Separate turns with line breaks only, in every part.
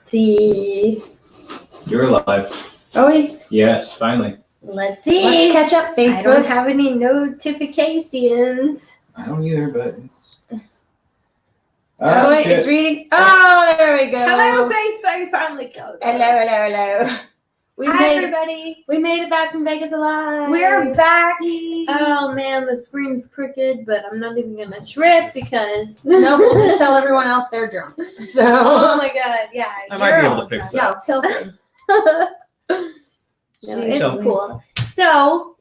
see.
You're alive.
Are we?
Yes, finally.
Let's see.
Let's catch up, Facebook.
I don't have any notifications.
I don't either, but it's...
Oh, wait,
shit.
it's reading. Oh, there we go.
Hello, Facebook. Finally go.
Hello.
Hi, everybody.
We made it back from Vegas alive.
We're back. Oh, man, the screen's crooked, but I'm not even going to trip because...
No, we'll just tell everyone else they're drunk. So.
Oh, my God. Yeah.
I might be able to fix that.
Yeah, tilted.
No, it's cool. So,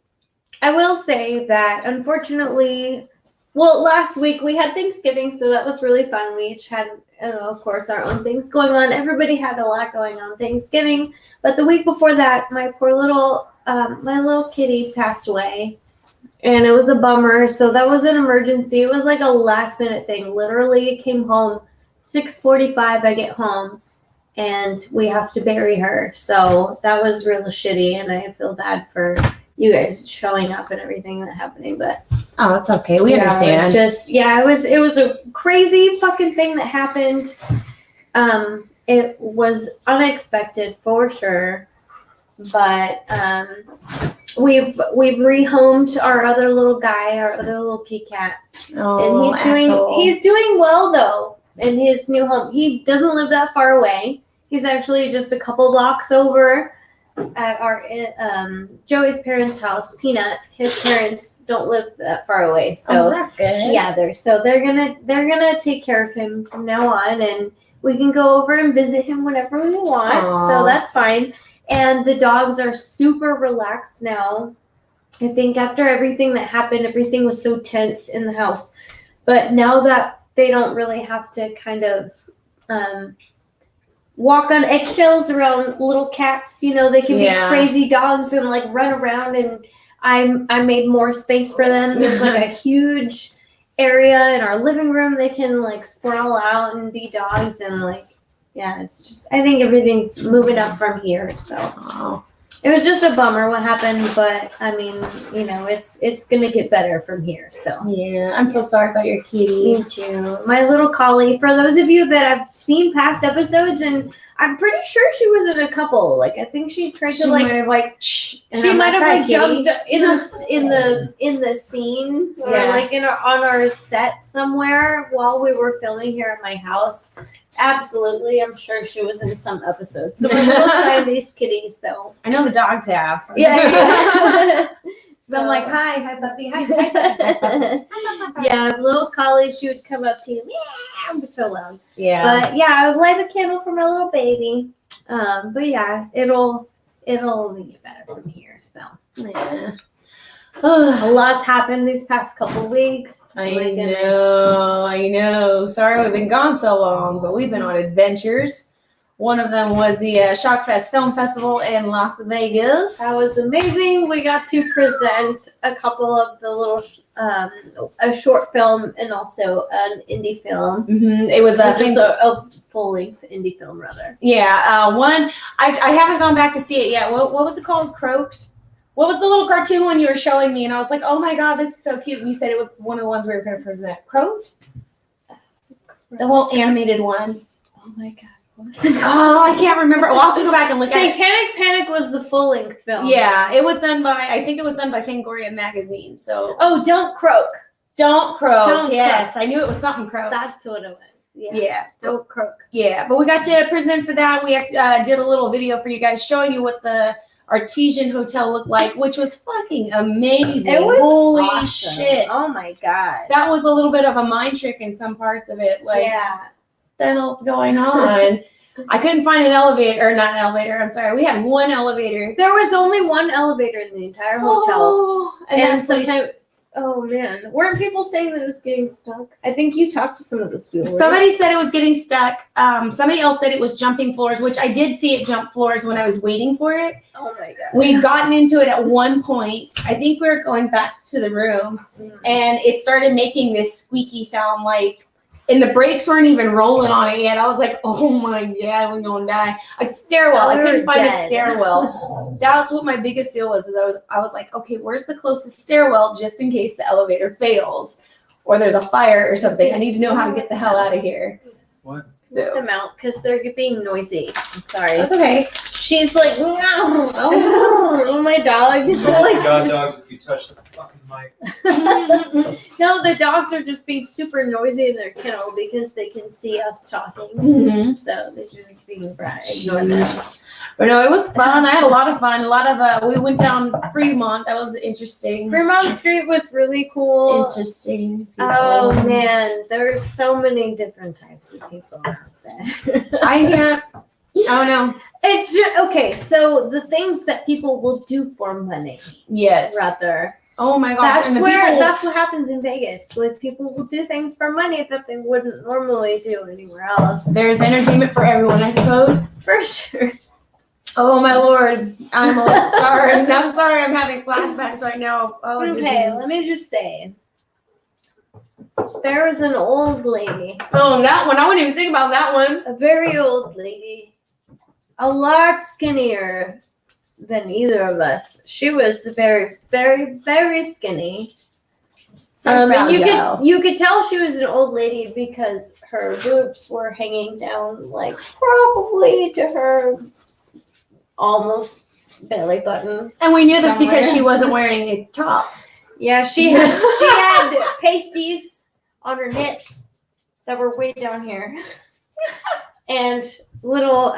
I will say that, unfortunately... Well, last week we had Thanksgiving, so that was really fun. We each had, of course, our own things going on. Everybody had a lot going on Thanksgiving. But the week before that, my poor little, my little kitty passed away. And it was a bummer. So that was an emergency. It was like a last minute thing. Literally came home, 6:45 I get home. And we have to bury her. So that was real shitty. And I feel bad for you guys showing up and everything that happening, but
oh, it's okay. We understand.
It's just it was a crazy fucking thing that happened. It was unexpected for sure, but we've rehomed our other little guy, our other little cat,
oh,
and he's doing well though in his new home. He doesn't live that far away. He's actually just a couple blocks over. At our Joey's parents' house, Peanut, his parents don't live that far away, so
that's good.
Yeah, they're gonna take care of him from now on, and we can go over and visit him whenever we want.
Aww.
So that's fine. And the dogs are super relaxed now. I think after everything that happened, everything was so tense in the house, but now that they don't really have to kind of walk on eggshells around little cats, they can be crazy dogs and like run around, and I made more space for them. There's like a huge area in our living room they can like sprawl out and be dogs, and it's just I think everything's moving up from here, so it was just a bummer what happened, but I mean, it's gonna get better from here. So
yeah, I'm so sorry about your kitty.
Me too. My little collie. For those of you that have seen past episodes, and I'm pretty sure she was in a couple. Like I think she tried to
might have
she might have jumped in the scene or on our set somewhere while we were filming here at my house. Absolutely, I'm sure she was in some episodes. So my little Siamese kitty. So
I know the dogs have.
Yeah.
So I'm like, hi puppy, hi.
Yeah, little collie, she would come up to you. Yeah, so loud.
Yeah.
But yeah, I would light a candle for my little baby. But yeah, it'll only get better from here. So yeah. A lot's happened these past couple weeks.
I know. Sorry we've been gone so long, but we've been on adventures. One of them was the Shockfest Film Festival in Las Vegas.
That was amazing. We got to present a couple of the little, a short film and also an indie film.
Mm-hmm. It was
just a full-length indie film, rather.
Yeah, one. I haven't gone back to see it yet. What was it called? Croaked? What was the little cartoon one you were showing me? And I was like, oh my God, this is so cute. And you said it was one of the ones we were going to present. Croaked? The whole animated one.
Oh my God.
Oh, I can't remember. We'll have to go back and look at it.
Satanic Panic was the full-length film.
Yeah, it was done by, I think it was done by Fangoria Magazine. So.
Oh, Don't Croak.
Don't Croak.
Don't
yes,
croak.
I knew it was something croak.
That's what it was.
Yeah.
Don't Croak.
Yeah, but we got to present for that. We did a little video for you guys showing you what the Artesian Hotel looked like, which was fucking amazing.
It was
holy
awesome.
shit.
Oh my God.
That was a little bit of a mind trick in some parts of it. Like,
yeah.
What the hell's going on? I couldn't find an elevator, or not an elevator, I'm sorry. We had one elevator.
There was only one elevator in the entire hotel. And sometimes, oh man, weren't people saying that it was getting stuck? I think you talked to some of those people.
Somebody said it was getting stuck. Somebody else said it was jumping floors, which I did see it jump floors when I was waiting for it.
Oh my God.
We'd gotten into it at one point. I think we were going back to the room, and it started making this squeaky sound like, and the brakes weren't even rolling on it yet. I was like, oh my God, we're going to die. A stairwell. I couldn't find a stairwell. That's what my biggest deal was, I was like, okay, where's the closest stairwell just in case the elevator fails or there's a fire or something. I need to know how to get the hell out of here.
What?
Let them out because they're being noisy. I'm sorry.
That's okay.
She's like, oh my dog.
Oh my god, dogs, if you touch the fucking mic.
No, the dogs are just being super noisy in their kennel because they can see us talking.
Mhm.
So they're just being brat. Ignore them.
But no, it was fun. I had a lot of fun. A lot of we went down Fremont. That was interesting.
Fremont Street was really cool.
Interesting.
Oh man, there's so many different types of people out there.
I can't. Oh no.
It's just okay. So the things that people will do for money,
Yes.
rather.
Oh my gosh.
That's where. That's what happens in Vegas. Like people will do things for money that they wouldn't normally do anywhere else.
There's entertainment for everyone, I suppose.
For sure.
Oh my lord, I'm a star. I'm sorry, I'm having flashbacks right now. Oh,
Okay, let me just say. There was an old lady,
Oh, that one. I wouldn't even think about that one.
a very old lady, a lot skinnier than either of us. She was very, very, very skinny. And you could tell she was an old lady because her boobs were hanging down like probably to her almost belly button.
And we knew this
Somewhere.
because she wasn't wearing a top.
Yeah, she had pasties on her nips that were way down here. And little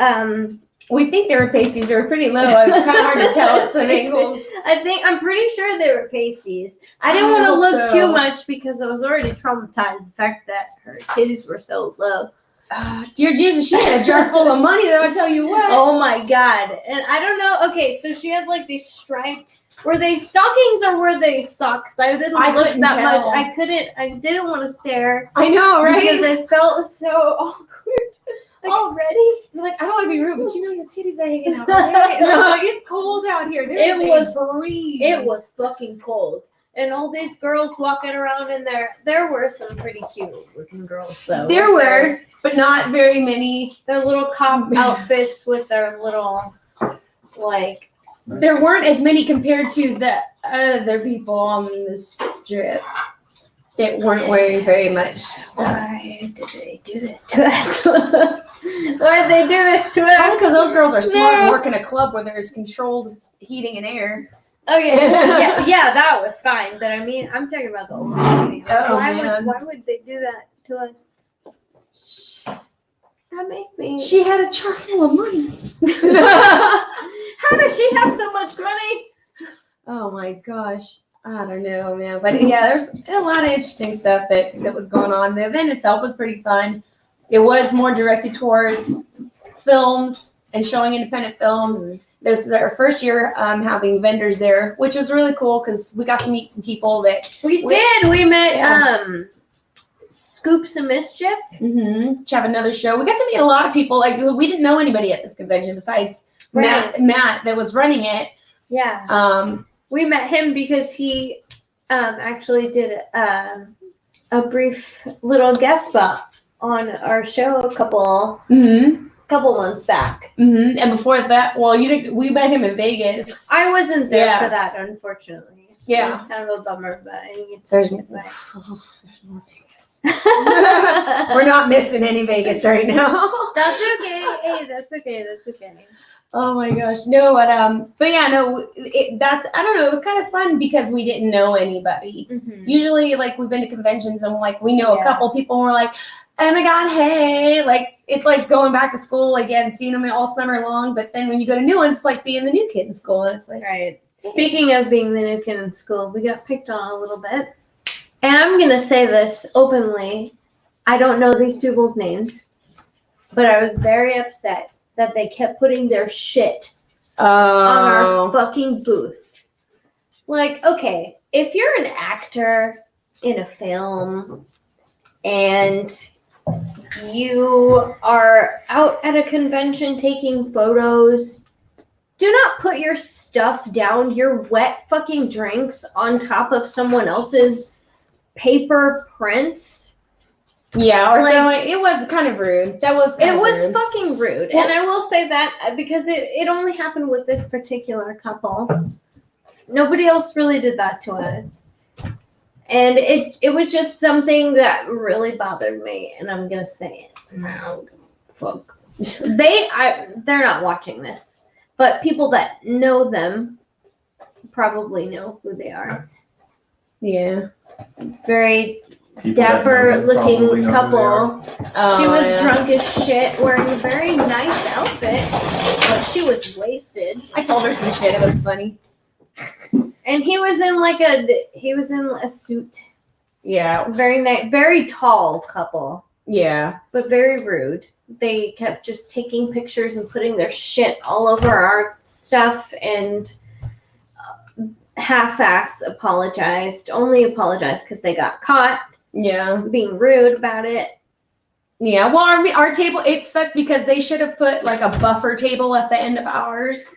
We think they were pasties. They were pretty low. It's kind of hard to tell at some angles.
I'm pretty sure they were pasties. I didn't
I
want to
hope
look
so.
too much because I was already traumatized the fact that her titties were so low.
Dear Jesus, she had a jar full of money, though, I tell you what.
Oh my god. And I don't know. Okay, so she had like these striped. Were they stockings or were they socks? I didn't
I
look
couldn't
that much.
tell.
I didn't want to stare.
I know, right?
Because I felt so awkward already.
You're like, I don't want to be rude, but you know your titties are hanging out, right? No, it's cold out here.
It was
breeze.
It was fucking cold. And all these girls walking around in there. There were some pretty cute looking girls though.
There
with
were, but not very many.
their little cop outfits with their little like
There weren't as many compared to the other people on the strip that weren't wearing very much stuff.
why did they do this to us? Why did they do this to us?
Because those girls are smart and
No.
work in a club where there's controlled heating and air.
Okay, yeah, that was fine. But I mean, I'm talking about the old lady.
Oh,
why
man.
would they do that to us? That makes me.
She had a jar full of money.
How does she have so much money?
Oh my gosh. I don't know, man. But yeah, there's a lot of interesting stuff that was going on. The event itself was pretty fun. It was more directed towards films and showing independent films. This is our first year having vendors there, which was really cool because we got to meet some people that
We did. We met
Yeah.
Scoops of Mischief.
to have another show. We got to meet a lot of people. Like we didn't know anybody at this convention besides
Right.
Matt that was running it.
Yeah. We met him because he actually did a brief little guest spot on our show a couple months back.
And before that, well, we met him in Vegas.
I wasn't there
Yeah.
for that, unfortunately.
Yeah.
It was kind of a bummer, but I didn't get to
There's
meet
more Vegas. We're not missing any Vegas right now.
That's okay. Hey, that's okay. That's okay.
Oh my gosh, no, but yeah, no, that's I don't know. It was kind of fun because we didn't know anybody.
Mm-hmm.
Usually, like we've been to conventions and like we know a
Yeah.
couple people. And we're like, oh my god, hey, like it's like going back to school again, seeing them all summer long. But then when you go to new ones, it's like being the new kid in school. And it's like,
Right. Speaking of being the new kid in school, we got picked on a little bit. And I'm going to say this openly. I don't know these people's names, but I was very upset that they kept putting their shit on our fucking booth. Like, okay, if you're an actor in a film and you are out at a convention taking photos, do not put your stuff down, your wet fucking drinks on top of someone else's paper prints.
yeah, or
like-
it was kind of rude. That was kind
It
of
was
rude.
fucking rude.
Well-
And I will say that because it only happened with this particular couple. Nobody else really did that to us. And it was just something that really bothered me, and I'm gonna say it.
Fuck.
They're not watching this, but people that know them probably know who they are.
Yeah.
Very
People that know
dapper
them probably
looking
know who they
couple.
are.
She was
yeah.
drunk as shit, wearing a very nice outfit, but she was wasted.
I told her some shit. It was funny.
And he was in a suit.
Yeah.
Very nice, very tall couple,
Yeah.
but very rude. They kept just taking pictures and putting their shit all over our stuff and half-ass apologized. Only apologized because they got caught
Yeah.
being rude about it.
Yeah. Well, our table, it sucked because they should have put like a buffer table at the end of ours.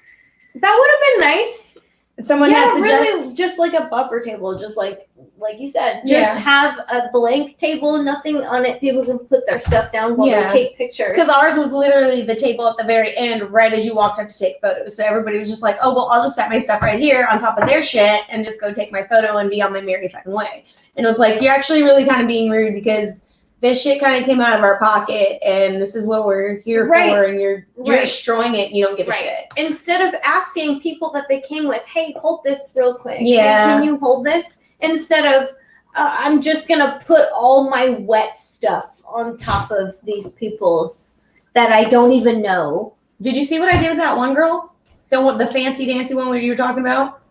That would have been nice.
Someone
Yeah,
had to
really, just like a buffer table, just like you said, just have a blank table, nothing on it. People can put their stuff down while they take pictures.
Because ours was literally the table at the very end, right as you walked up to take photos. So everybody was just like, "Oh, well, I'll just set my stuff right here on top of their shit and just go take my photo and be on my merry fucking way." And it was like, you're actually really kind of being rude because this shit kind of came out of our pocket, and this is what we're here for, and you're destroying it, and you don't give a shit.
Instead of asking people that they came with, "Hey, hold this real quick.
Yeah.
Hey, can you hold this?" Instead of, "I'm just gonna put all my wet stuff on top of these people's that I don't even know."
Did you see what I did with that one girl? The fancy dancy one where you were talking about?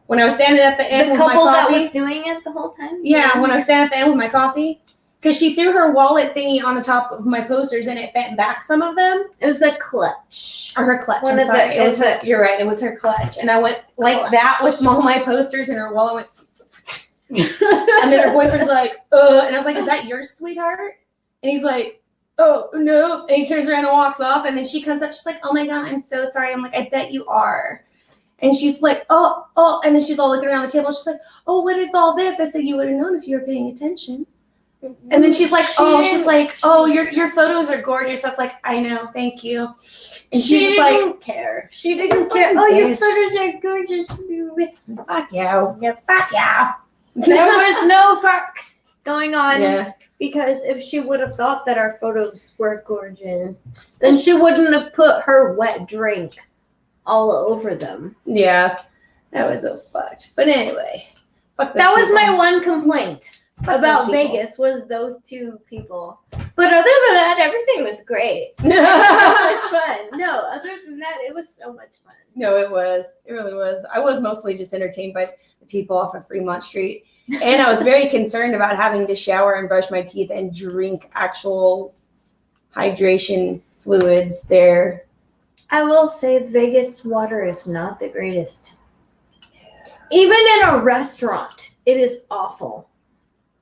When I was standing at the end
The
with my
couple
coffee?
that was doing it the whole time?
Yeah, when I was standing at the end with my coffee. Because she threw her wallet thingy on the top of my posters and it bent back some of them.
It was the clutch.
Or her clutch.
One
I'm
of
sorry.
the-
It was her, you're right. It was her clutch. And I went like that with all my posters and her wallet went. And then her boyfriend's like, and I was like, "Is that yours, sweetheart?" And he's like, "Oh, no." And he turns around and walks off. And then she comes up. She's like, "Oh my God, I'm so sorry." I'm like, "I bet you are." And she's like, oh. And then she's all looking around the table. She's like, "Oh, what is all this?" I said, "You would have known if you were paying attention." And then she's like, your photos are gorgeous. I was like, "I know, thank you." And
she
she's
didn't
like,
care. She didn't care.
Fucking
"Oh, your
bitch.
photos are gorgeous."
"Fuck you."
Yeah, fuck yeah. There was no fucks going on.
Yeah.
Because if she would have thought that our photos were gorgeous, then she wouldn't have put her wet drink all over them.
Yeah. That was so fucked. But anyway. Fuck
That was
people.
my one complaint about
those people.
Vegas was those two people. But other than that, everything was great. So much fun. No, other than that, it was so much fun.
No, it was. It really was. I was mostly just entertained by the people off of Fremont Street. And I was very concerned about having to shower and brush my teeth and drink actual hydration fluids there.
I will say Vegas water is not the greatest. Even in a restaurant, it is awful.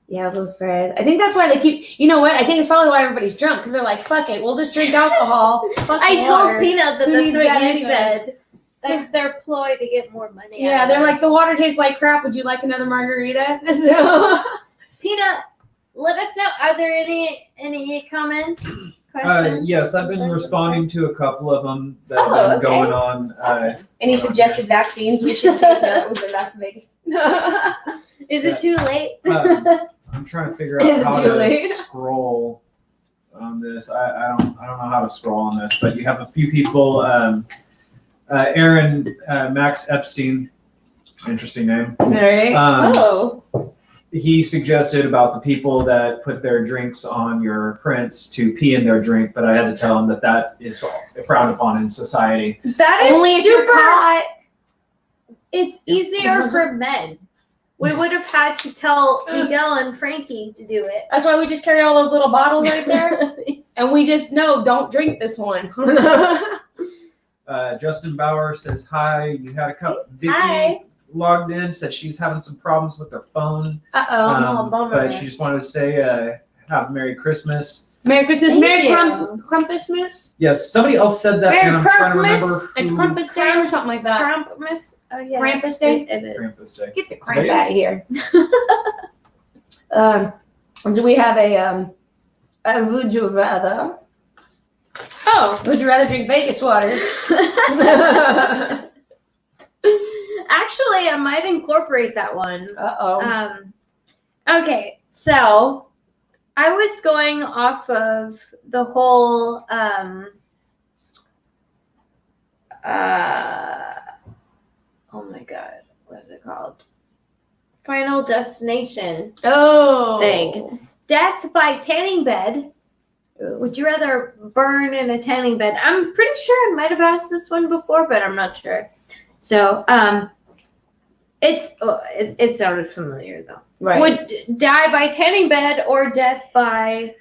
Yeah, I was a little surprised. I think that's why they keep, you know what? I think it's probably why everybody's drunk because they're like, "Fuck it, we'll just drink alcohol." Fuck
I
water.
told Peanut that
Who
that's
needs
what
that
you
anyway?
said. That's their ploy to get more money.
Yeah,
out of
they're like,
us.
"The water tastes like crap. Would you like another margarita?" So,
Peanut, let us know. Are there any comments? Questions?
Yes, I've been
concerns?
responding to a couple of them that have been
okay.
going on.
Awesome.
any suggested vaccines we should take now that we've been back to Vegas?
Is it too late?
I'm trying to figure
Is
out
it
how
too
to
late?
scroll on this. I don't know how to scroll on this, but you have a few people. Aaron Max Epstein, interesting name.
All right.
Oh.
He suggested about the people that put their drinks on your prints to pee in their drink, but I had to tell him that is frowned upon in society.
That is
Only if you're
super.
caught.
It's easier for men. We would have had to tell Miguel and Frankie to do it.
That's why we just carry all those little bottles right there, and we just know don't drink this one.
Justin Bauer says hi. You had a couple. Vicky
Hi.
logged in, said she's having some problems with her phone.
Uh-oh.
Bummer.
But she just wanted to say have a Merry Christmas.
Merry Christmas.
Thank
Merry
you.
Crumpusmas.
Yes, somebody else said that,
Merry
and I'm trying to remember.
Krampus.
It's
who-
Krampus Day or something like that.
Krampus. Oh yeah.
Krampus Day?
It is.
Krampus Day.
Get the cramp
Today
out of here. Do we have a would you rather?
Oh.
Would you rather drink Vegas water?
Actually, I might incorporate that one.
Uh-oh.
Okay, so I was going off of the whole oh my god, what is it called? Final Destination thing. Death by tanning bed. Would you rather burn in a tanning bed? I'm pretty sure I might have asked this one before, but I'm not sure. So, it sounded familiar though.
Right.
Would die by tanning bed or death by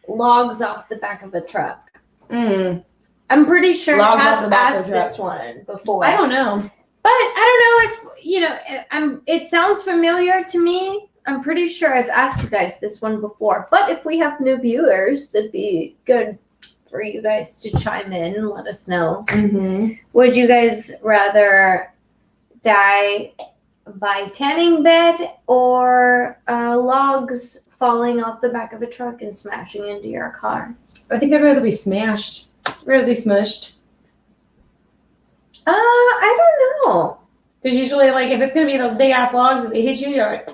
logs off the back of a truck?
Mm.
I'm pretty sure
Logs
I
off
have
the back of
asked
the truck.
this one before.
I don't know.
But I don't know if, it sounds familiar to me. I'm pretty sure I've asked you guys this one before. But if we have new viewers, that'd be good for you guys to chime in and let us know.
Mm-hmm.
Would you guys rather die by tanning bed or logs falling off the back of a truck and smashing into your car?
I think I'd rather be smashed. I'd rather be smushed.
I don't know.
Because usually, like, if it's going to be those big-ass logs that they hit you, you should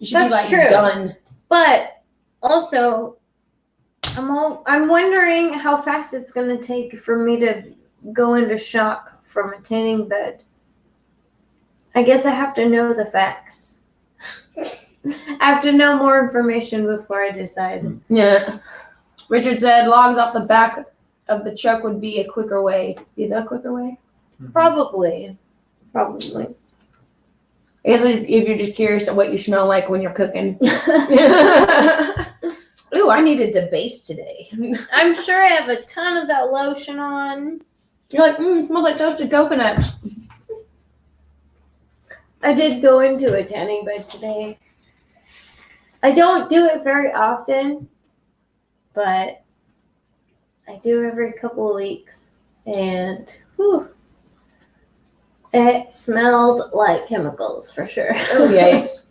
be,
That's
like,
true.
done.
But also, I'm wondering how fast it's going to take for me to go into shock from a tanning bed. I guess I have to know the facts. I have to know more information before I decide.
Yeah. Richard said logs off the back of the truck would be a quicker way. Be the quicker way?
Probably.
I guess if you're just curious of what you smell like when you're cooking. Ooh, I needed to base today.
I'm sure I have a ton of that lotion on.
You're like, it smells like toasted coconut.
I did go into a tanning bed today. I don't do it very often, but I do every couple of weeks. And whew, it smelled like chemicals for sure.
Oh, yikes.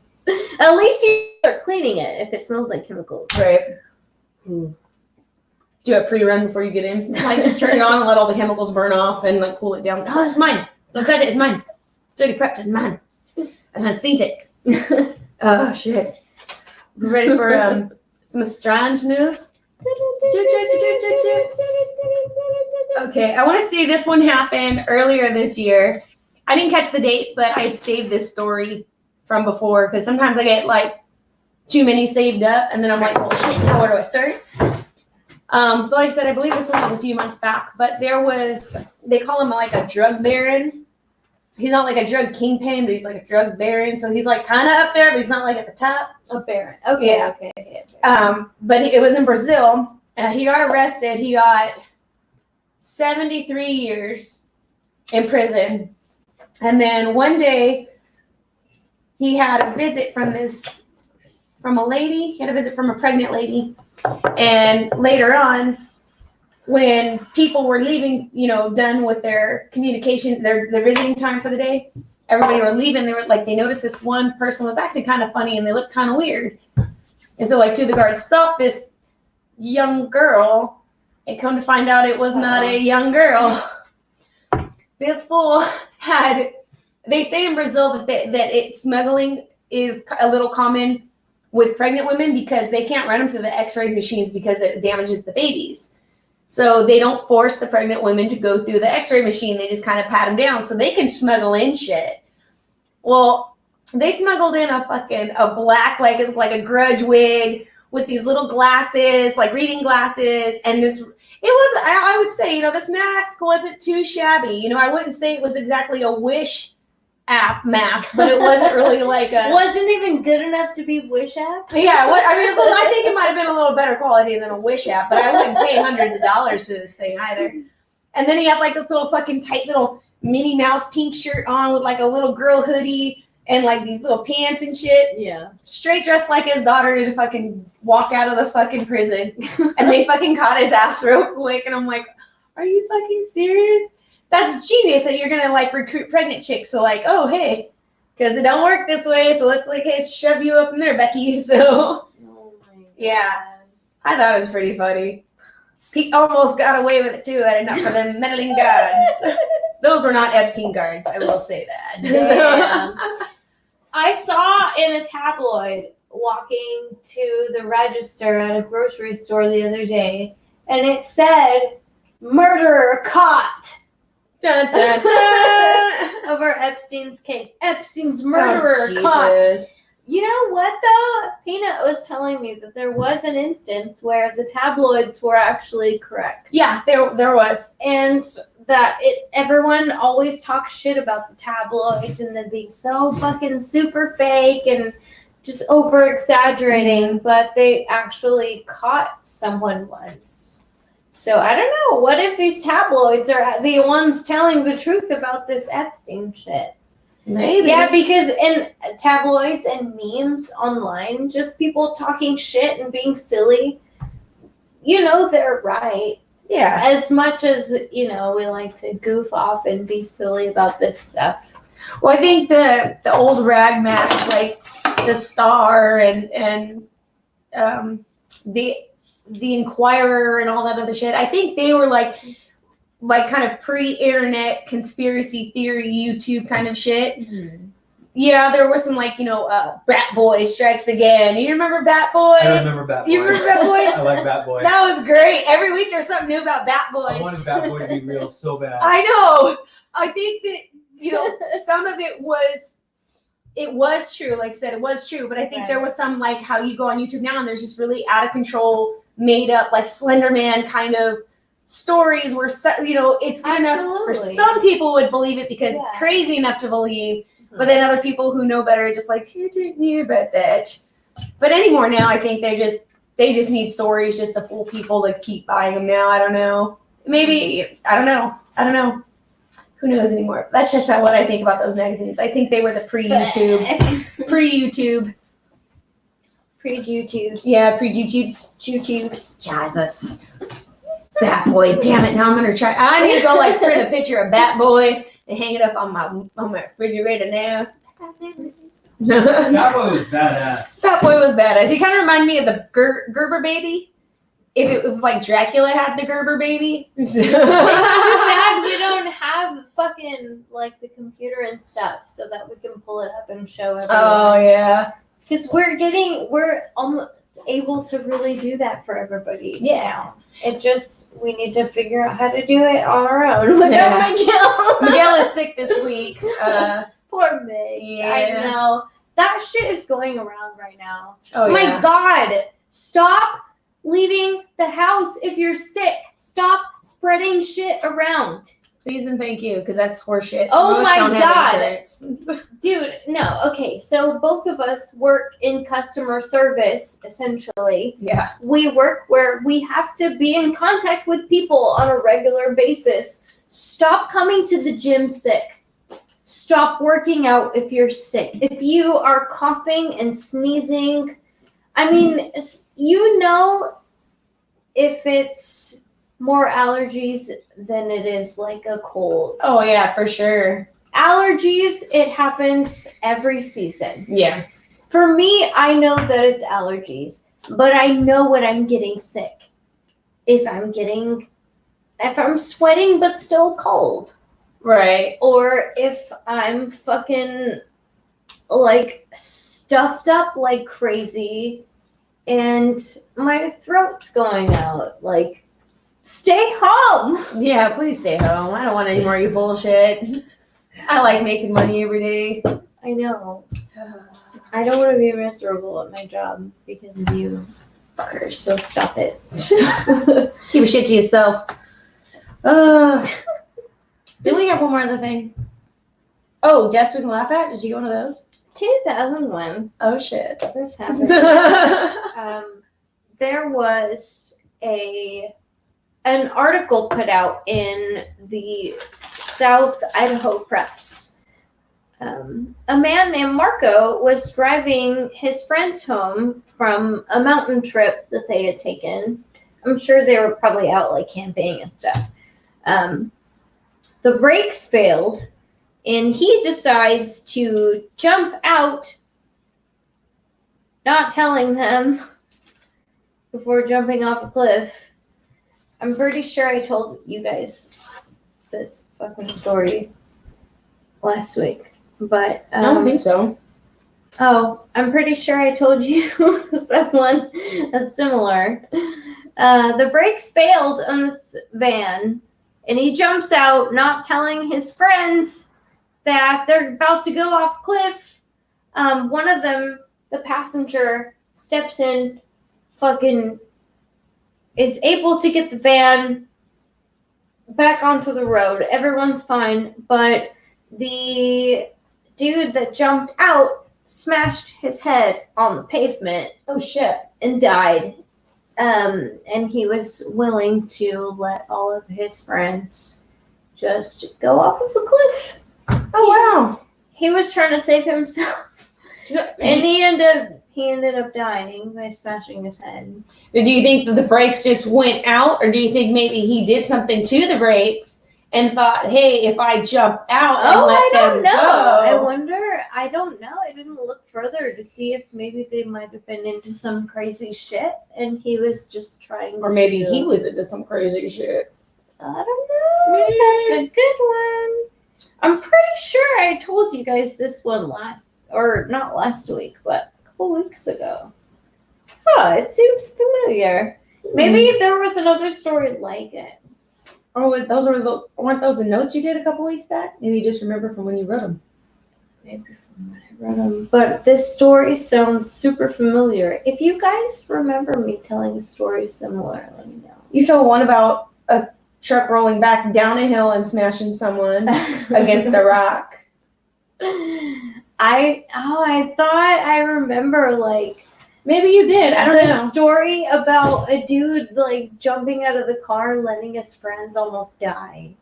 At least you are cleaning it if it smells like chemicals.
Right. Do a pre-run before you get in. Like, just turn it on and let all the chemicals burn off and, like, cool it down. Oh, it's mine. Don't touch it. It's mine. It's already prepped. It's mine. I haven't seen it. Oh, shit. We're ready for some strange news? Okay, I want to say this one happened earlier this year. I didn't catch the date, but I had saved this story from before because sometimes I get like too many saved up and then I'm like, well, shit, now where do I start? So like I said, I believe this one was a few months back, but there was, they call him like a drug baron. He's not like a drug kingpin, but he's like a drug baron. So he's like kind of up there, but he's not like at the top.
A baron. Okay,
Yeah.
okay.
But it was in Brazil. He got arrested. He got 73 years in prison. And then one day he had a visit from a lady. He had a visit from a pregnant lady. And later on, when people were leaving, done with their communication, their visiting time for the day, everybody were leaving. They noticed this one person was acting kind of funny and they looked kind of weird. And so two of the guards stopped this young girl and come to find out it was not a young girl. This fool they say in Brazil that smuggling is a little common with pregnant women because they can't run them through the x-ray machines because it damages the babies. So they don't force the pregnant women to go through the x-ray machine. They just kind of pat them down so they can smuggle in shit. Well, they smuggled in a black, like a grudge wig with these little glasses, like reading glasses. And I would say, this mask wasn't too shabby. I wouldn't say it was exactly a Wish app mask, but it wasn't really like a...
Wasn't even good enough to be Wish app?
Yeah, I think it might have been a little better quality than a Wish app, but I wouldn't pay hundreds of dollars for this thing either. And then he had like this little fucking tight little Minnie Mouse pink shirt on with like a little girl hoodie and like these little pants and shit.
Yeah.
Straight dressed like his daughter to fucking walk out of the fucking prison. And they fucking caught his ass real quick. And I'm like, are you fucking serious? That's genius that you're going to like recruit pregnant chicks. So like, oh, hey, because it don't work this way. So let's like, hey, shove you up in there, Becky. So
Oh my God.
Yeah. I thought it was pretty funny. He almost got away with it too, had it not for the meddling guards. Those were not Epstein guards, I will say that.
Damn. I saw in a tabloid walking to the register at a grocery store the other day, and it said, "Murderer caught."
Dun, dun, dun.
Over Epstein's case. Epstein's murderer
Oh,
caught.
Jesus.
You know what though? Peanut was telling me that there was an instance where the tabloids were actually correct.
Yeah, there was.
And that everyone always talks shit about the tabloids and them being so fucking super fake and just over exaggerating, but they actually caught someone once. So I don't know. What if these tabloids are the ones telling the truth about this Epstein shit?
Maybe.
Yeah, because in tabloids and memes online, just people talking shit and being silly, they're right.
Yeah.
As much as, we like to goof off and be silly about this stuff.
Well, I think the old rag mags, like the Star and the Inquirer and all that other shit, I think they were like kind of pre-internet conspiracy theory YouTube kind of shit.
Mm-hmm.
Yeah, there was some Bat Boy Strikes Again. You remember Bat Boy?
I remember Bat Boy.
You remember Bat Boy?
I like Bat Boy.
That was great. Every week there's something new about Bat Boy.
I wanted Bat Boy to be real so bad.
I know. I think that, some of it was true. Like I said, it was true. But I think there was some, like how you go on YouTube now and there's just really out of control, made up, like Slender Man kind of stories where, it's good enough for some people would believe it because it's crazy enough to believe. But then other people who know better are just like, you didn't know about that. But anymore now, I think they just need stories just to pull people to keep buying them now. I don't know. Maybe, I don't know. Who knows anymore? That's just what I think about those magazines. I think they were the pre-YouTube.
Pre-YouTubes.
Yeah, pre-YouTubes. Jesus. Bat Boy. Damn it. Now I'm going to try. I need to go print a picture of Bat Boy and hang it up on my refrigerator now.
Bat Boy was badass.
Bat Boy was badass. He kind of reminded me of the Gerber baby. If Dracula had the Gerber baby.
It's too bad we don't have fucking the computer and stuff so that we can pull it up and show everyone.
Oh yeah.
Because we're almost able to really do that for everybody.
Yeah.
We need to figure out how to do it on our own without Miguel.
Miguel is sick this week.
Poor Migs.
Yeah.
I know. That shit is going around right now.
Oh,
My
yeah.
God. Stop leaving the house if you're sick. Stop spreading shit around.
Please and thank you, because that's horseshit.
Oh
Most
my
don't have
God.
insurance.
Dude, no. Okay, so both of us work in customer service, essentially.
Yeah.
We work where we have to be in contact with people on a regular basis. Stop coming to the gym sick. Stop working out if you're sick. If you are coughing and sneezing, if it's more allergies than it is like a cold.
Oh yeah, for sure.
Allergies, it happens every season.
Yeah.
For me, I know that it's allergies, but I know when I'm getting sick. If I'm sweating but still cold.
Right.
Or if I'm fucking stuffed up like crazy and my throat's going out. Stay home.
Yeah, please stay home. I don't want any more of your bullshit. I like making money every day.
I know. I don't want to be miserable at my job because of you. Fuckers. So stop it.
Keep your shit to yourself. Did we have one more other thing? Oh, Deaths We Can Laugh At? Did you get one of those?
2001.
Oh, shit.
This happened. There was an article put out in the South Idaho Press. A man named Marco was driving his friends home from a mountain trip that they had taken. I'm sure they were probably out camping and stuff. The brakes failed, and he decides to jump out, not telling them before jumping off a cliff. I'm pretty sure I told you guys this fucking story last week, but
I don't think so.
Oh, I'm pretty sure I told you someone that's similar. The brakes failed on this van, and he jumps out, not telling his friends that they're about to go off cliff. One of them, the passenger, steps in, fucking is able to get the van back onto the road. Everyone's fine, but the dude that jumped out smashed his head on the pavement
Oh shit.
and died. And he was willing to let all of his friends just go off of a cliff.
Oh wow.
He was trying to save himself, and he ended up dying by smashing his head.
Do you think that the brakes just went out, or do you think maybe he did something to the brakes and thought, "Hey, if I jump out and let
I don't
them
know. I
go."
wonder. I don't know. I didn't look further to see if maybe they might have been into some crazy shit, and he was just trying.
Or maybe he was into some crazy shit.
I don't know. That's a good one. I'm pretty sure I told you guys this one not last week, but a couple weeks ago. Oh, it seems familiar. Maybe there was another story like it.
Oh, weren't those the notes you did a couple weeks back? Maybe you just remember from when you wrote them.
Maybe from when I read them. But this story sounds super familiar. If you guys remember me telling a story similar, let me know.
You told one about a truck rolling back down a hill and smashing someone against a rock.
I thought I remember like
Maybe you did. I don't
the
know.
story about a dude like jumping out of the car and letting his friends almost die.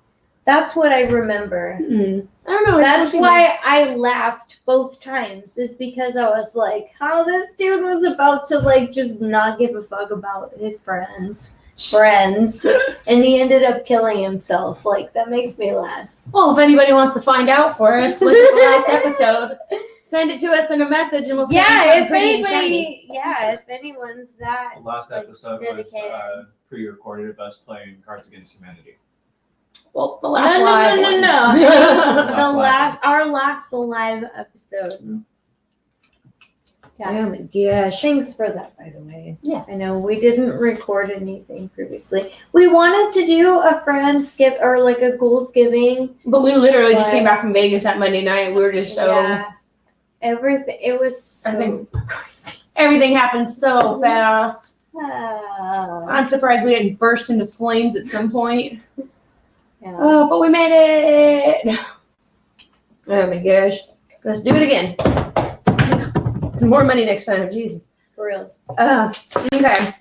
That's what I remember.
I don't know.
That's why I laughed both times, is because I was like, how this dude was about to like just not give a fuck about his friends, and he ended up killing himself. Like, that makes me laugh.
Well, if anybody wants to find out for us, look at the last episode. Send it to us in a message, and we'll send you something pretty and shiny.
if anyone's that.
The last episode was
dedicated.
pre-recorded of us playing Cards Against Humanity.
Well, the last live one.
No. Our last live episode. Yeah.
Oh my gosh.
Thanks for that, by the way.
Yeah.
I know we didn't record anything previously. We wanted to do a Friendsgiving or like a Goalsgiving.
But we literally just came back from Vegas that Monday night. We were just so...
Yeah. Everything. It was so crazy.
Everything happened so fast.
Oh.
I'm surprised we didn't burst into flames at some point.
Yeah.
Oh, but we made it. Oh my gosh. Let's do it again. More money next time. Jesus.
For reals.
Okay.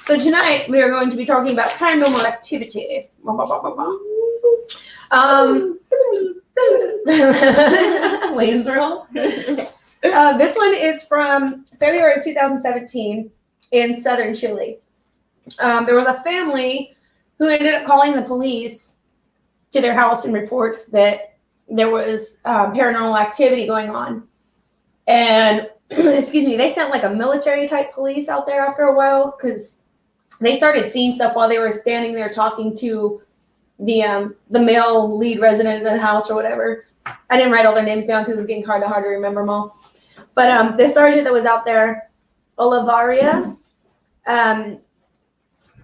So tonight we are going to be talking about paranormal activity. Williams World. This one is from February 2017 in southern Chile. There was a family who ended up calling the police to their house and reports that there was paranormal activity going on. And excuse me, they sent like a military type police out there after a while because they started seeing stuff while they were standing there talking to the male lead resident of the house or whatever. I didn't write all their names down because it was getting hard to remember them all. But the sergeant that was out there, Olivaria,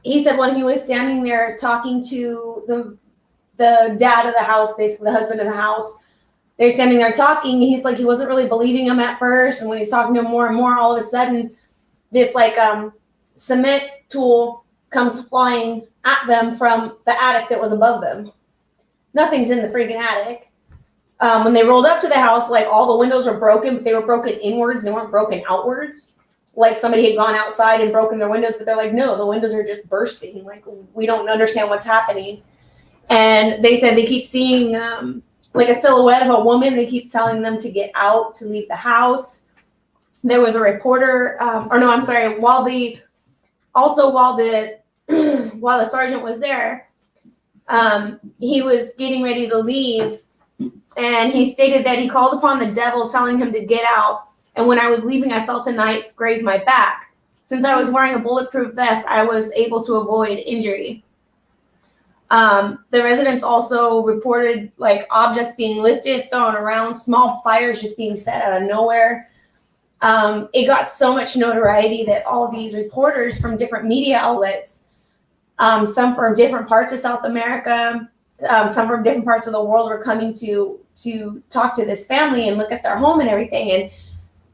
he said when he was standing there talking to the dad of the house, basically the husband of the house, they're standing there talking. He's like, he wasn't really believing him at first. And when he's talking to him more and more, all of a sudden, this like cement tool comes flying at them from the attic that was above them. Nothing's in the freaking attic. When they rolled up to the house, like all the windows were broken, but they were broken inwards. They weren't broken outwards. Like somebody had gone outside and broken their windows, but they're like, no, the windows are just bursting. Like, we don't understand what's happening. And they said they keep seeing like a silhouette of a woman that keeps telling them to get out, to leave the house. There was a reporter, while the sergeant was there, he was getting ready to leave. And he stated that he called upon the devil, telling him to get out. And when I was leaving, I felt a knife graze my back. Since I was wearing a bulletproof vest, I was able to avoid injury. The residents also reported like objects being lifted, thrown around, small fires just being set out of nowhere. it got so much notoriety that all these reporters from different media outlets, some from different parts of South America, some from different parts of the world, were coming to talk to this family and look at their home and everything. And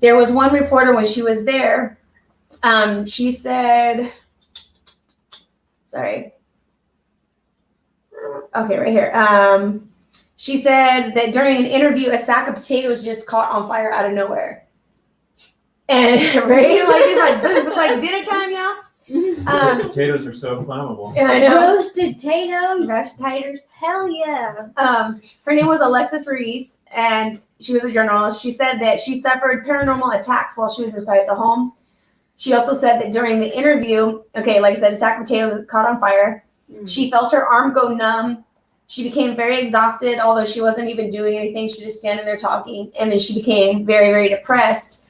there was one reporter when she was there, she said, sorry. Okay, right here. She said that during an interview, a sack of potatoes just caught on fire out of nowhere. And right, like it's like boom, it's like dinner time, y'all.
Potatoes are so flammable.
Yeah, I know.
Roasted potatoes.
Mashed taters.
Hell yeah.
Her name was Alexis Ruiz, and she was a journalist. She said that she suffered paranormal attacks while she was inside the home. She also said that during the interview, okay, like I said, a sack of potatoes caught on fire. She felt her arm go numb. She became very exhausted, although she wasn't even doing anything. She just standing there talking. And then she became very, very depressed.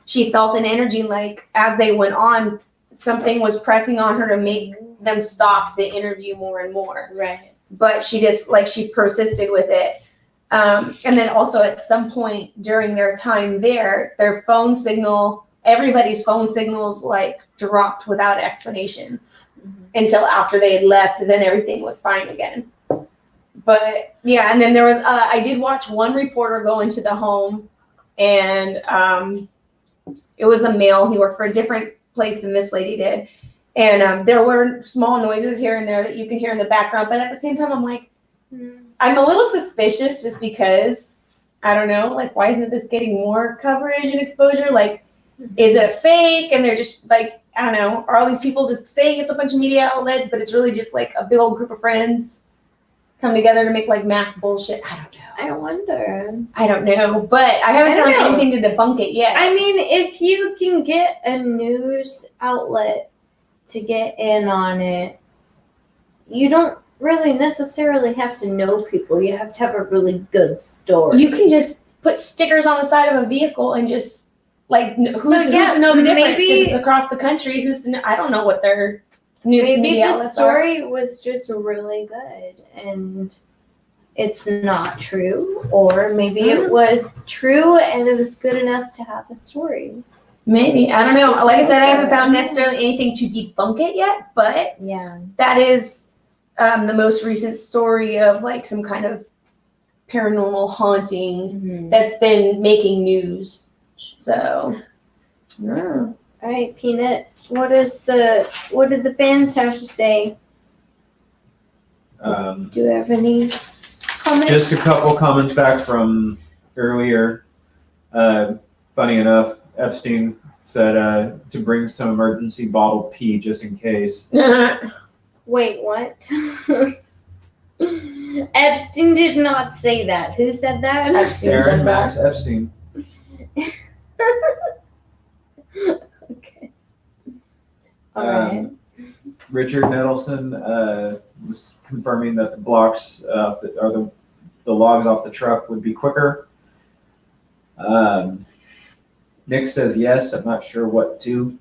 She felt an energy like as they went on, something was pressing on her to make them stop the interview more and more.
Right.
But she just, like, she persisted with it. And then also at some point during their time there, their phone signal, everybody's phone signals, like, dropped without explanation until after they had left. Then everything was fine again. But yeah, and then there was, I did watch one reporter go into the home, and it was a male. He worked for a different place than this lady did. And there were small noises here and there that you can hear in the background. But at the same time, I'm like, I'm a little suspicious just because, I don't know, like, why isn't this getting more coverage and exposure? Like, is it fake? And they're just like, I don't know, are all these people just saying it's a bunch of media outlets, but it's really just like a big old group of friends come together to make like mass bullshit? I don't know.
I wonder.
I don't know, but I haven't found anything to debunk it yet.
I mean, if you can get a news outlet to get in on it, you don't really necessarily have to know people. You have to have a really good story.
You can just put stickers on the side of a vehicle and just like who's to know the difference?
maybe
if it's across the country. Who's to know? I don't know what their news
maybe
media
the
outlets are.
story was just really good and it's not true, or maybe it was true and it was good enough to have a story.
Maybe, I don't know. Like I said, I haven't found necessarily anything to debunk it yet, but
Yeah.
that is the most recent story of like some kind of paranormal haunting that's been making news. So, yeah.
All right, Peanut. What did the fans have to say? Do you have any comments?
Just a couple comments back from earlier. Funny enough, Epstein said to bring some emergency bottled pee just in case.
Wait, what? Epstein did not say that. Who said that?
Epstein said
Aaron
that.
Max Epstein.
Okay. All right.
Richard Nettleson was confirming that the blocks the logs off the truck would be quicker. Nick says yes. I'm not sure what to.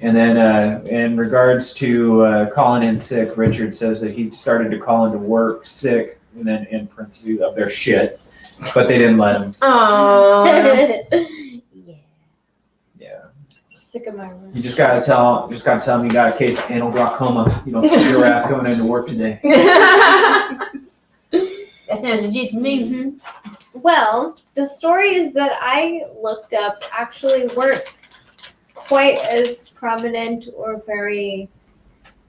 And then in regards to calling in sick, Richard says that he started to call into work sick, and then in parentheses of their shit, but they didn't let him.
Aww.
Yeah.
Sick of my room.
You just gotta tell him you got a case of anal glaucoma. You don't see your ass going into work today.
That sounds legit to me.
Well, the stories that I looked up actually weren't quite as prominent or very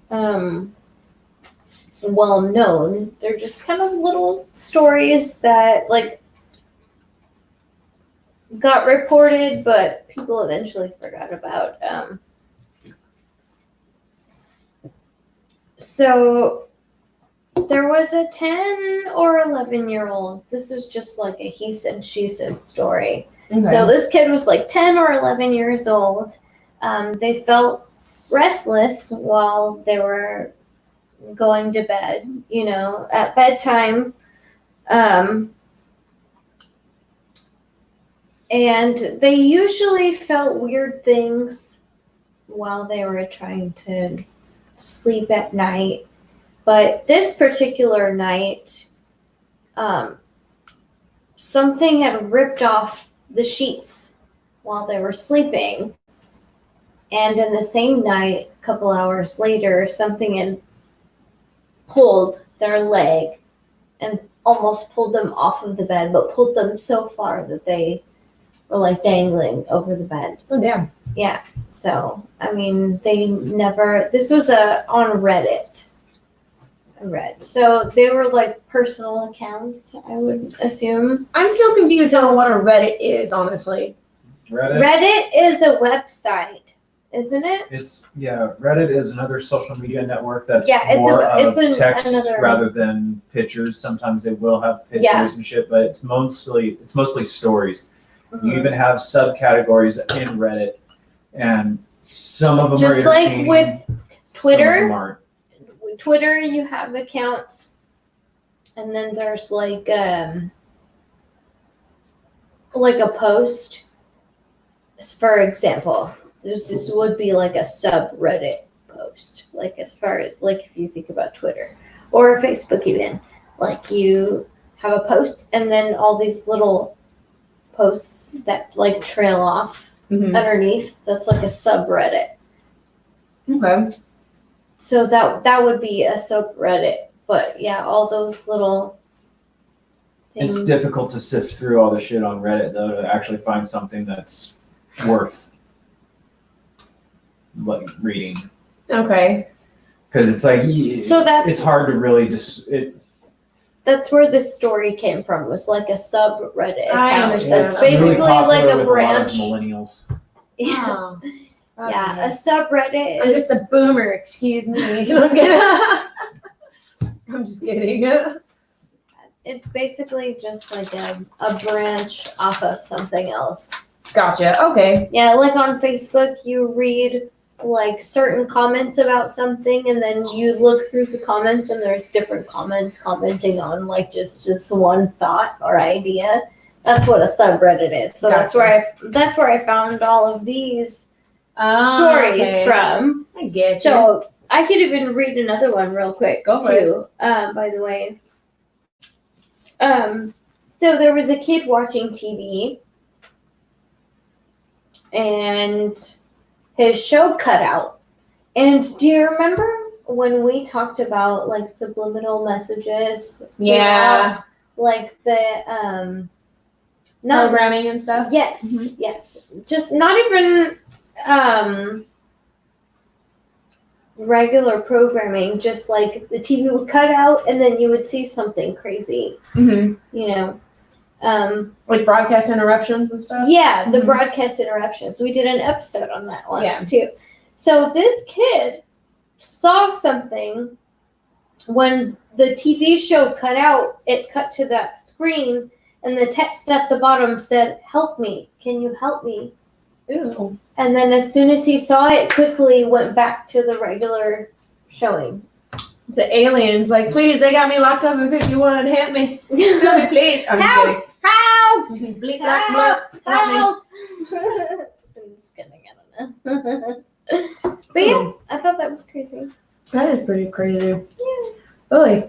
well known. They're just kind of little stories that like got reported, but people eventually forgot about. So there was a 10 or 11-year-old. This is just like a he said, she said story.
Okay.
So this kid was like 10 or 11 years old. They felt restless while they were going to bed, at bedtime. And they usually felt weird things while they were trying to sleep at night. But this particular night, something had ripped off the sheets while they were sleeping. And in the same night, a couple hours later, something had pulled their leg and almost pulled them off of the bed, but pulled them so far that they were like dangling over the bed.
Oh, damn.
Yeah. So, I mean, they never, this was on Reddit. I read. So they were like personal accounts, I would assume.
I'm still confused on what a Reddit is, honestly.
Reddit
is a website, isn't it?
Reddit is another social media network that's
it's
text
another
rather than pictures. Sometimes they will have pictures and shit, but it's mostly stories.
Mm-hmm.
You even have subcategories in Reddit, and some of them
just
are
like
entertaining.
with Twitter.
Some of them aren't.
Twitter, you have accounts, and then there's like a post. For example, this would be like a subreddit post, like as far as like if you think about Twitter or Facebook, even like you have a post and then all these little posts that like trail off underneath. That's like a subreddit.
Okay.
So that would be a subreddit, but yeah, all those little things.
It's difficult to sift through all the shit on Reddit though to actually find something that's worth reading. Okay. Because it's like it's hard to really
That's where this story came from. Was like a subreddit.
I understand.
It's basically
really
like a
with
branch.
A lot of millennials.
Yeah.
Oh.
Yeah, a subreddit
I'm
is
just a boomer, excuse me. I'm just kidding.
It's basically just like a branch off of something else.
Gotcha. Okay.
Yeah, like on Facebook, you read like certain comments about something, and then you look through the comments, and there's different comments commenting on like just one thought or idea. That's what a subreddit is. So
Gotcha.
that's where I found all of these stories from.
I get you.
So I could even read another one real quick
Go for
too. By the way, so there was a kid watching TV, and his show cut out. And do you remember when we talked about like subliminal messages?
Yeah.
Like the
programming and stuff?
Yes, yes. Just not even regular programming, just like the TV would cut out and then you would see something crazy. You know.
Like broadcast interruptions and stuff?
Yeah, the broadcast interruptions. We did an episode on that one too. So this kid saw something when the TV show cut out, it cut to that screen and the text at the bottom said, "Help me. Can you help me?"
Ew.
And then as soon as he saw it, quickly went back to the regular showing.
The aliens, like, please, they got me locked up in 51. Help me. Help me, please. I'm just kidding.
Help!
Bleep, black, bloop. Help
I'm just kidding. I don't know. But yeah, I thought that was crazy.
me. That is pretty crazy.
Yeah.
Really.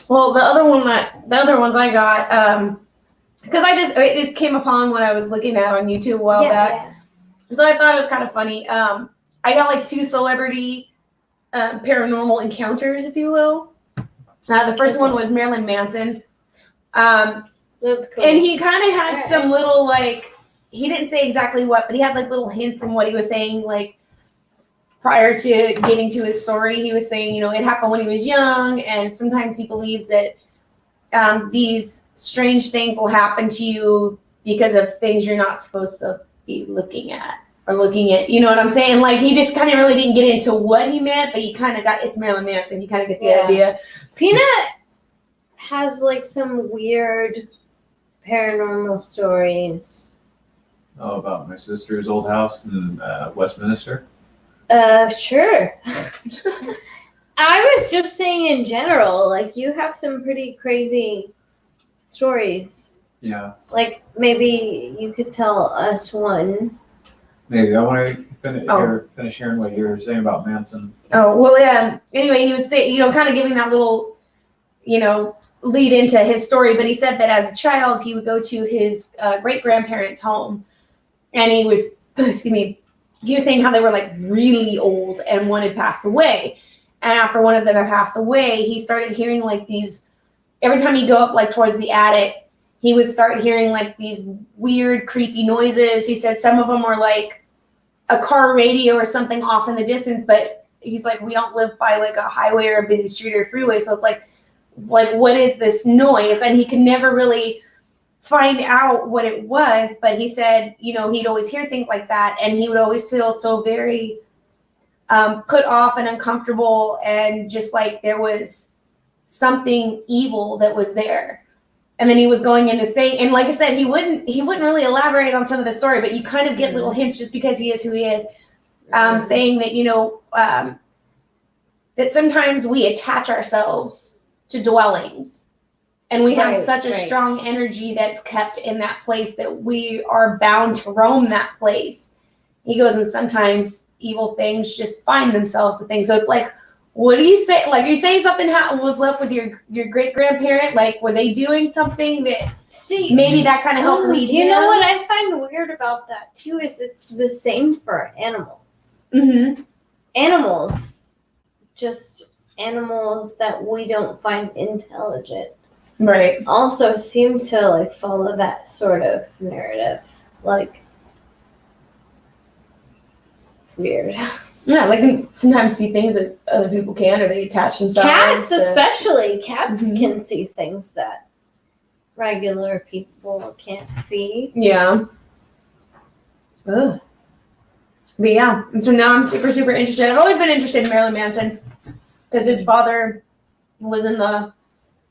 Well, the other ones I got, because it just came upon what I was looking at on YouTube a while back. So I thought it was kind of funny. I got like 2 celebrity paranormal encounters, if you will. The first one was Marilyn Manson.
That's cool.
And he kind of had some little, like, he didn't say exactly what, but he had like little hints in what he was saying, like, prior to getting to his story. He was saying, it happened when he was young, and sometimes he believes that these strange things will happen to you because of things you're not supposed to be looking at. You know what I'm saying? Like, he just kind of really didn't get into what he meant, but you kind of got, it's Marilyn Manson. You kind of get the idea.
Peanut has like some weird paranormal stories.
Oh, about my sister's old house in Westminster?
Sure. I was just saying in general, like, you have some pretty crazy stories.
Yeah.
Like, maybe you could tell us one.
Maybe. I want to finish hearing what you were saying about Manson.
Oh, well, yeah. Anyway, he was saying, kind of giving that little, lead into his story. But he said that as a child, he would go to his great-grandparents' home. and he was, excuse me, he was saying how they were like really old and one had passed away. And after one of them had passed away, he started hearing like these, every time he'd go up like towards the attic, he would start hearing like these weird, creepy noises. He said some of them were like a car radio or something off in the distance, but he's like, we don't live by like a highway or a busy street or freeway. So it's like what is this noise? And he could never really find out what it was, but he said, you know, he'd always hear things like that, and he would always feel so very put off and uncomfortable, and just like there was something evil that was there. And then he was going in to say, and like I said, he wouldn't really elaborate on some of the story, but you kind of get little hints just because he is who he is, saying that, you know, that sometimes we attach ourselves to dwellings. And we have such a strong energy that's kept in that place that we are bound to roam that place. He goes, and sometimes evil things just find themselves to things. So it's like, what do you say? Like, are you saying something was up with your great grandparent? Like, were they doing something that maybe that kind of helped lead him?
You know what I find weird about that too is it's the same for animals.
Mm-hmm.
Animals, just animals that we don't find intelligent.
Right.
Also seem to like follow that sort of narrative. Like, it's weird.
Yeah, like they sometimes see things that other people can, or they attach themselves.
Cats, especially. Cats can see things that regular people can't see.
Yeah. Ugh. But yeah, and so now I'm super, super interested. I've always been interested in Marilyn Manson because his father was in the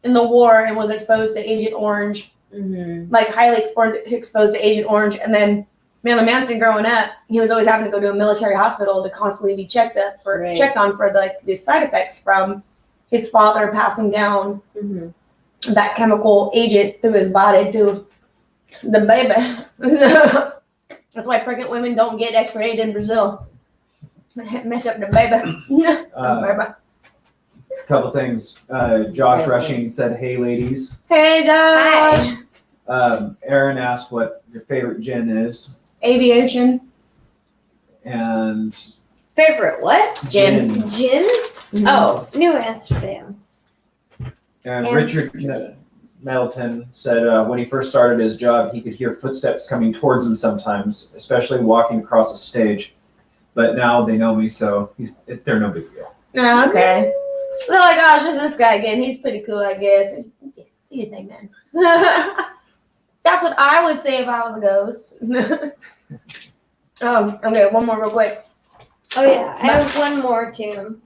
war and was exposed to Agent Orange, like highly exposed to Agent Orange. And then Marilyn Manson, growing up, he was always having to go to a military hospital to constantly be checked on for like the side effects from his father passing down that chemical agent through his body to the baby. That's why pregnant women don't get X-rayed in Brazil. Mess up the baby.
Couple things. Josh Rushing said, "Hey, ladies."
Hey, Josh.
Hi.
Aaron asked what your favorite gin is.
Aviation.
And
Favorite what?
Gin.
Gin?
Mm-hmm.
Oh, New Amsterdam.
And Richard Middleton said when he first started his job, he could hear footsteps coming towards him sometimes, especially walking across the stage. But now they know me, so they're no big deal.
Oh, okay. They're like, oh, it's just this guy again. He's pretty cool, I guess. Do you think, man? That's what I would say if I was a ghost. Okay, one more real quick.
Oh, yeah. I have one more, too.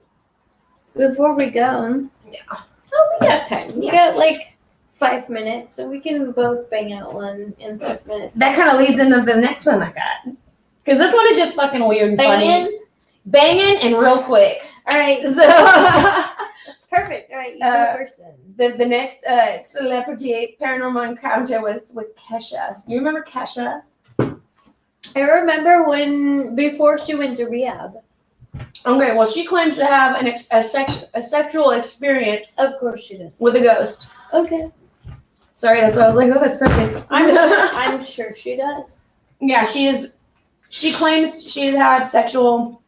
Before we go.
Yeah.
Oh, we got time. We got like 5 minutes, so we can both bang out one in 5 minutes.
That kind of leads into the next one I got. Because this one is just fucking weird and funny. Banging and real quick.
All right.
So
that's perfect. All right, you go first then.
The next celebrity paranormal encounter was with Kesha. You remember Kesha?
I remember before she went to rehab.
Okay, well, she claims to have a sexual experience.
Of course she does.
With a ghost.
Okay.
Sorry, that's why I was like, oh, that's perfect.
I'm sure she does.
Yeah, she claims she's had sexual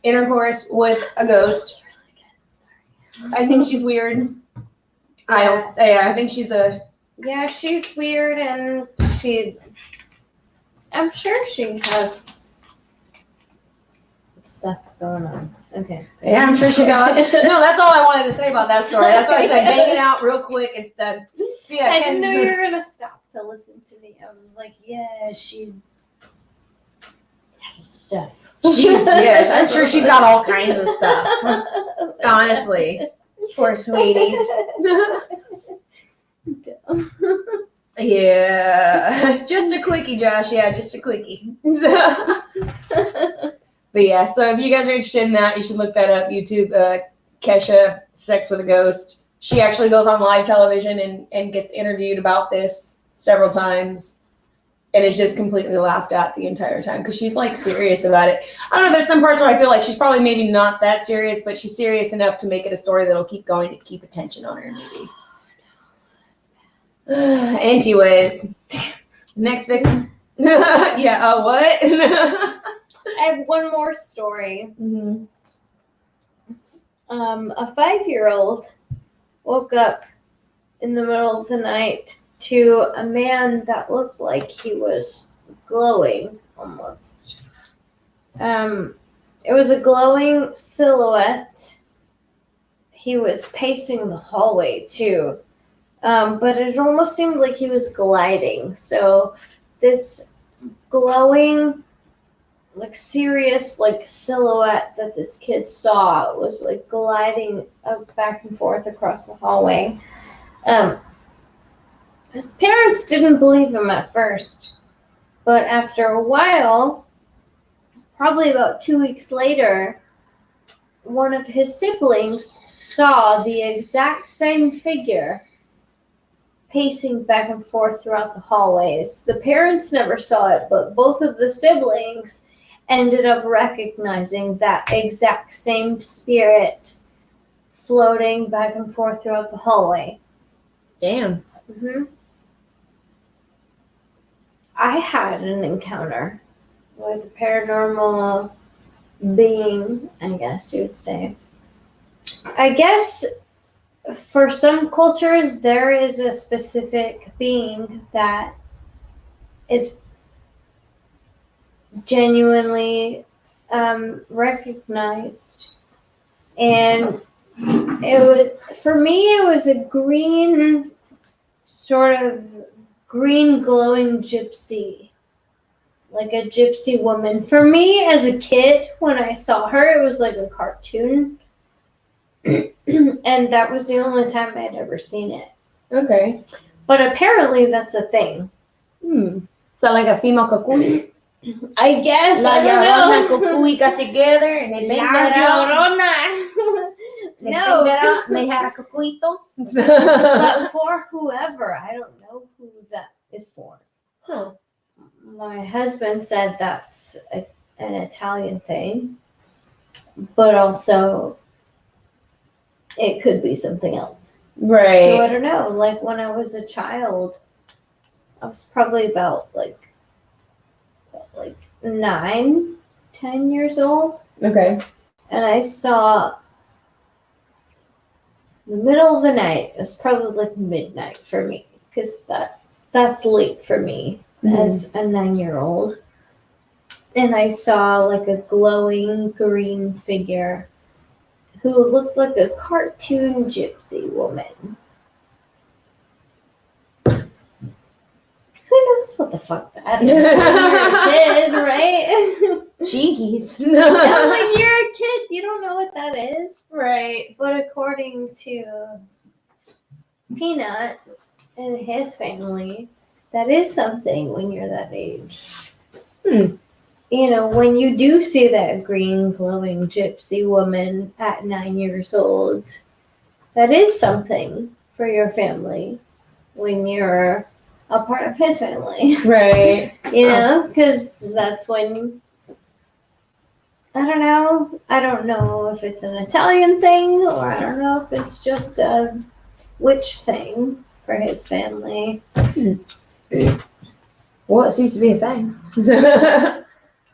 intercourse with a ghost.
Really good.
I think she's weird. I think she's a...
Yeah, she's weird, and I'm sure she has stuff going on. Okay.
Yeah, I'm sure she does. No, that's all I wanted to say about that story. That's why I said bang it out real quick. It's done. Yeah,
I didn't know you were going to stop to listen to me. I was like, yeah, she had stuff.
Yes, I'm sure she's got all kinds of stuff. Honestly. Poor sweeties. Yeah. Just a quickie, Josh. Yeah, just a quickie. But yeah, so if you guys are interested in that, you should look that up. YouTube, Kesha, Sex with a Ghost. She actually goes on live television and gets interviewed about this several times. And is just completely laughed at the entire time because she's like serious about it. I don't know, there's some parts where I feel like she's probably maybe not that serious, but she's serious enough to make it a story that'll keep going to keep attention on her maybe. Anyways, next victim. Yeah, what?
I have one more story.
Mhm.
A 5-year-old woke up in the middle of the night to a man that looked like he was glowing almost. It was a glowing silhouette. He was pacing the hallway too, but it almost seemed like he was gliding. So this glowing, like serious, like silhouette that this kid saw was like gliding up back and forth across the hallway. His parents didn't believe him at first, but after a while, probably about 2 weeks later, one of his siblings saw the exact same figure pacing back and forth throughout the hallways. The parents never saw it, but both of the siblings ended up recognizing that exact same spirit floating back and forth throughout the hallway.
Damn.
Mm-hmm. I had an encounter with a paranormal being, I guess you would say. I guess for some cultures, there is a specific being that is genuinely recognized. And for me, it was a green, sort of green glowing gypsy, like a gypsy woman. For me, as a kid, when I saw her, it was like a cartoon. And that was the only time I'd ever seen it.
Okay.
But apparently that's a thing.
So like a female cocoon?
I guess.
La
I
Llorona
don't know.
Cocuy got together and they banged
La
it out.
Llorona.
They
No.
banged it out and they had a cocuito.
But for whoever, I don't know who that is for.
Huh.
My husband said that's an Italian thing, but also it could be something else.
Right.
So I don't know. Like when I was a child, I was probably about like 9, 10 years old,
Okay.
and I saw the middle of the night. It was probably like midnight for me because that's late for me as a 9-year-old. And I saw like a glowing green figure who looked like a cartoon gypsy woman. Who knows what the fuck that is? When you're a kid, right?
Jeez.
Yeah, when you're a kid, you don't know what that is.
Right.
But according to Peanut and his family, that is something when you're that age. You know, when you do see that green glowing gypsy woman at 9 years old, that is something for your family when you're a part of his family.
Right.
You know, because that's when, I don't know if it's an Italian thing or I don't know if it's just a witch thing for his family.
Well, it seems to be a thing.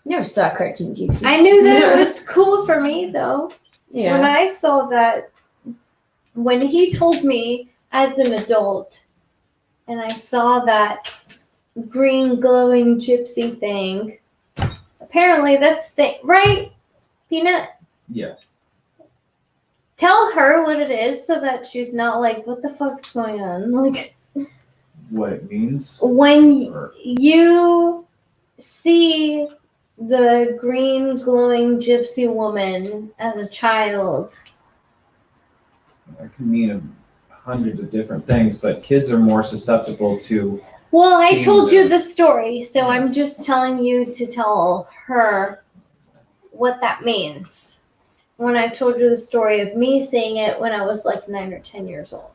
Never saw a cartoon gypsy.
I knew that it was cool for me though.
Yeah.
When I saw that, when he told me as an adult, and I saw that green glowing gypsy thing, apparently that's the thing, right? Peanut?
Yeah.
Tell her what it is so that she's not like, what the fuck's going on? Like,
What it means?
when
Or-
you see the green glowing gypsy woman as a child,
It can mean hundreds of different things, but kids are more susceptible to.
well, I
Seeing
told
the-
you the story, so I'm just telling you to tell her what that means. When I told you the story of me seeing it when I was like 9 or 10 years old.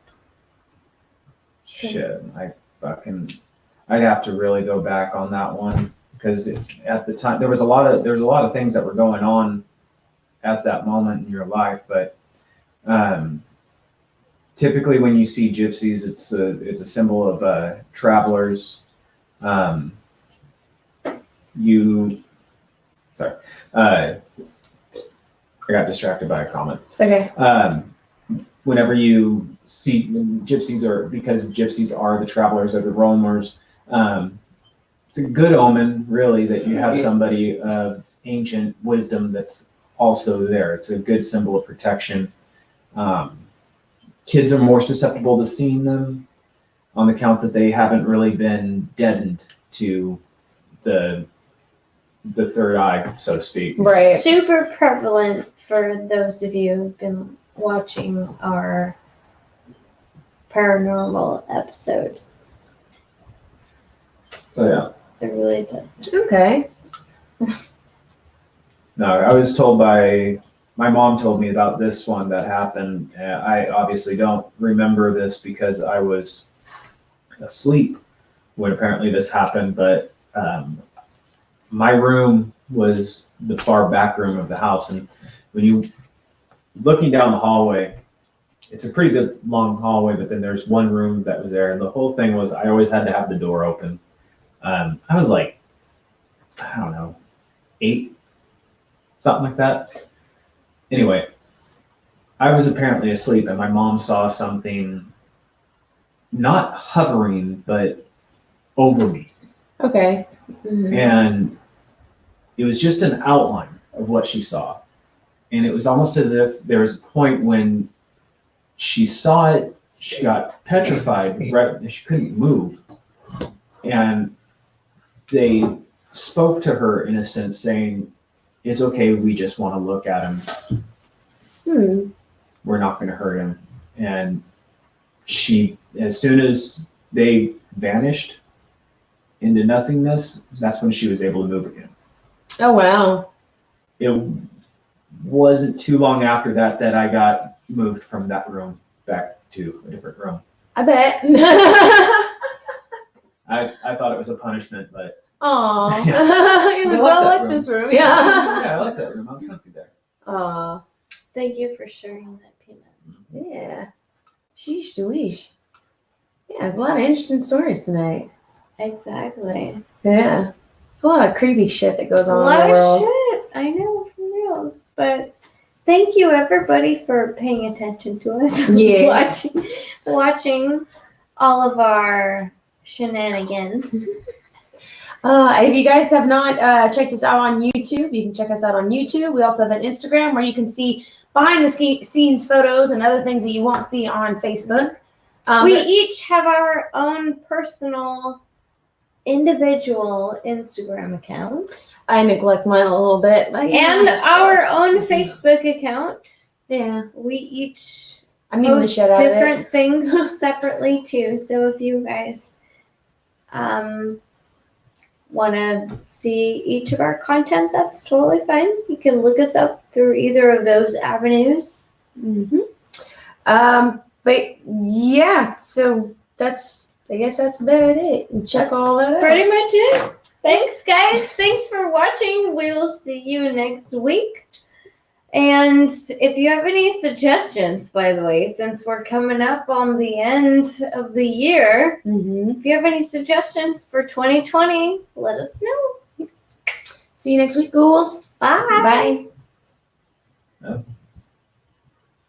Shit, I'd have to really go back on that one because at the time there was a lot of things that were going on at that moment in your life, but typically when you see gypsies, it's a symbol of travelers, I got distracted by a comment.
It's okay.
Whenever you see gypsies, or because gypsies are the travelers or the roamers, it's a good omen, really, that you have somebody of ancient wisdom that's also there. It's a good symbol of protection. Kids are more susceptible to seeing them on the count that they haven't really been deadened to the third eye, so to speak.
Right.
Super prevalent for those of you who've been watching our paranormal episode.
So yeah.
It really does.
Okay.
No, I was told by my mom told me about this one that happened. I obviously don't remember this because I was asleep when apparently this happened, but my room was the far back room of the house, and when you looking down the hallway, it's a pretty good long hallway, but then there's one room that was there, and the whole thing was I always had to have the door open. I was like, I don't know, 8, something like that. Anyway, I was apparently asleep, and my mom saw something not hovering, but over me.
Okay.
Mhm.
And it was just an outline of what she saw. And it was almost as if there was a point when she saw it, she got petrified, right? And she couldn't move. And they spoke to her in a sense saying, it's okay, we just want to look at him. We're not going to hurt him. And she, as soon as they vanished into nothingness, that's when she was able to move again.
Oh, wow.
It wasn't too long after that that I got moved from that room back to a different room.
I bet.
I thought it was a punishment, but
Aw.
Yeah.
He's
I
like,
like
well, I
that
like
room.
this room. Yeah.
yeah, I like that room. I was comfy there.
Aw.
Thank you for sharing that, Peanut.
Yeah. Sheesh, weesh. Yeah, there's a lot of interesting stories tonight.
Exactly.
Yeah. It's a lot of creepy shit that goes
A
on
lot
in the world.
of shit. I know, for reals. But thank you, everybody, for paying attention to us.
Yes.
watching all of our shenanigans.
If you guys have not checked us out on YouTube, you can check us out on YouTube. We also have an Instagram where you can see behind the scenes photos and other things that you won't see on Facebook.
We each have our own personal, individual Instagram account.
I neglect mine a little bit. But
And our own Facebook account.
Yeah.
We each
I mean the
post
shit out of it.
different things separately too. So if you guys want to see each of our content, that's totally fine. You can look us up through either of those avenues.
Mm-hmm. But yeah, so I guess that's about it. And check all that out.
Pretty much it. Thanks, guys. Thanks for watching. We will see you next week. And if you have any suggestions, by the way, since we're coming up on the end of the year, if you have any suggestions for 2020, let us know.
See you next week, ghouls.
Bye.
Bye.
Oh.